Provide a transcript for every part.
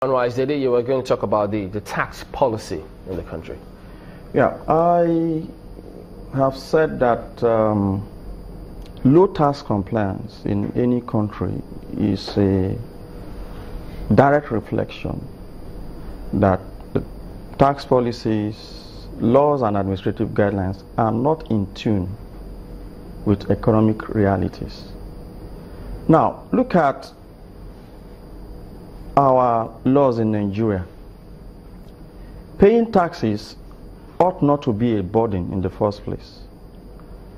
Today you were going to talk about the tax policy in the country. Yeah, I have said that low tax compliance in any country is a direct reflection that the tax policies, laws and administrative guidelines are not in tune with economic realities. Now, look at our laws in Nigeria. Paying taxes ought not to be a burden in the first place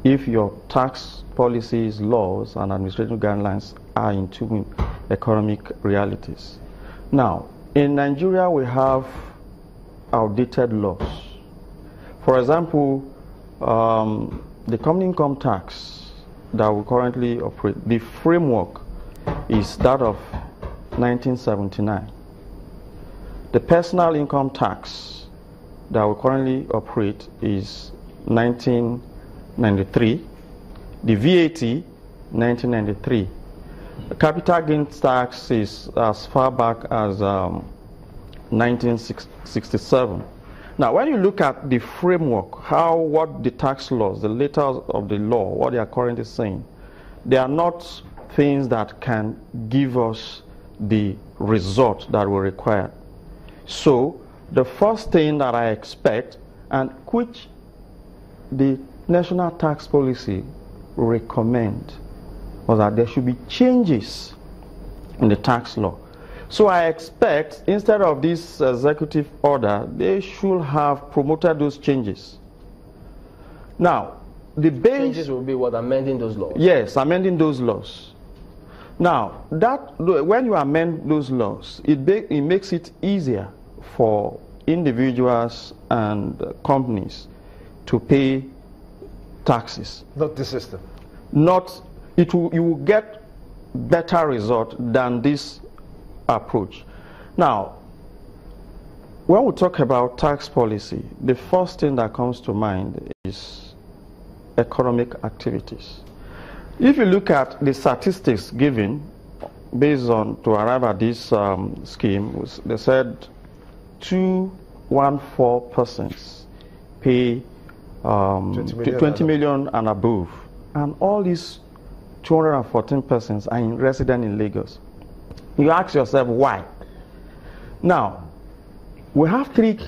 if your tax policies, laws, and administrative guidelines are in tune with economic realities. Now, in Nigeria, we have outdated laws. For example, the company income tax that we currently operate, the framework is that of 1979. The personal income tax that we currently operate is 1993. The VAT, 1993. The capital gains tax is as far back as 1967. Now, when you look at the framework, what the tax laws, the letters of the law, what they are currently saying, they are not things that can give us the result that we require. So the first thing that I expect, and which the national tax policy recommend, was that there should be changes in the tax law. So I expect, instead of this executive order, they should have promoted those changes. Now, the base changes will be what, amending those laws? Yes, amending those laws. Now, when you amend those laws, it makes it easier for individuals and companies to pay taxes. Not the system. You will get better result than this approach. Now, when we talk about tax policy, the first thing that comes to mind is economic activities. If you look at the statistics given based on to arrive at this scheme, they said 214 persons pay 20 million and above, and all these 214 persons are resident in Lagos. You ask yourself why. Now, we have three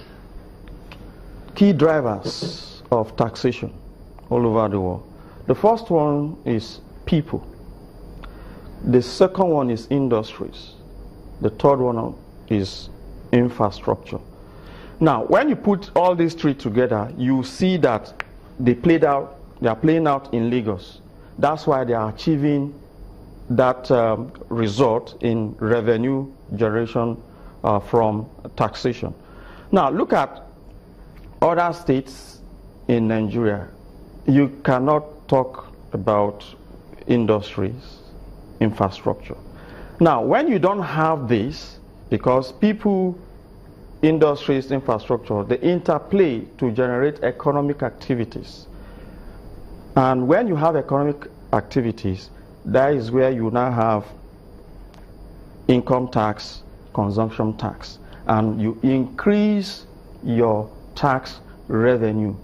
key drivers of taxation all over the world. The first one is people. The second one is industries. The third one is infrastructure. Now, when you put all these three together, you see that they are playing out in Lagos. That's why they are achieving that result in revenue generation from taxation. Now, look at other states in Nigeria. You cannot talk about industries, infrastructure. Now, when you don't have this, because people, industries, infrastructure, they interplay to generate economic activities. And when you have economic activities, that is where you now have income tax, consumption tax, and you increase your tax revenue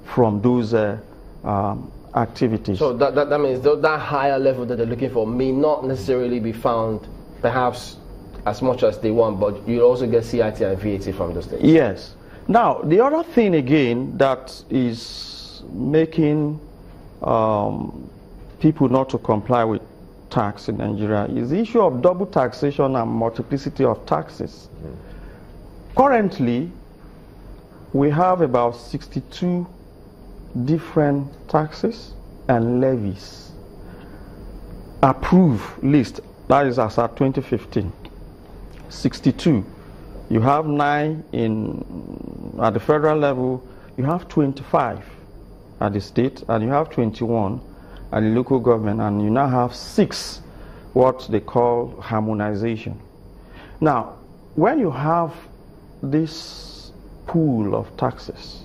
from those activities. So that means that higher level that they're looking for may not necessarily be found perhaps as much as they want, but you also get CIT and VAT from those things. Yes. Now, the other thing again that is making people not to comply with tax in Nigeria is the issue of double taxation and multiplicity of taxes. Currently, we have about 62 different taxes and levies approved list. That is as at 2015. 62. You have 9 at the federal level. You have 25 at the state, and you have 21 at the local government, and you now have 6 what they call harmonization. Now, when you have this pool of taxes,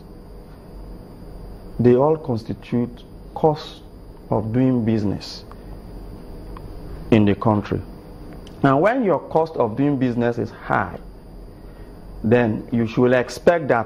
they all constitute cost of doing business in the country. And when your cost of doing business is high, then you should expect that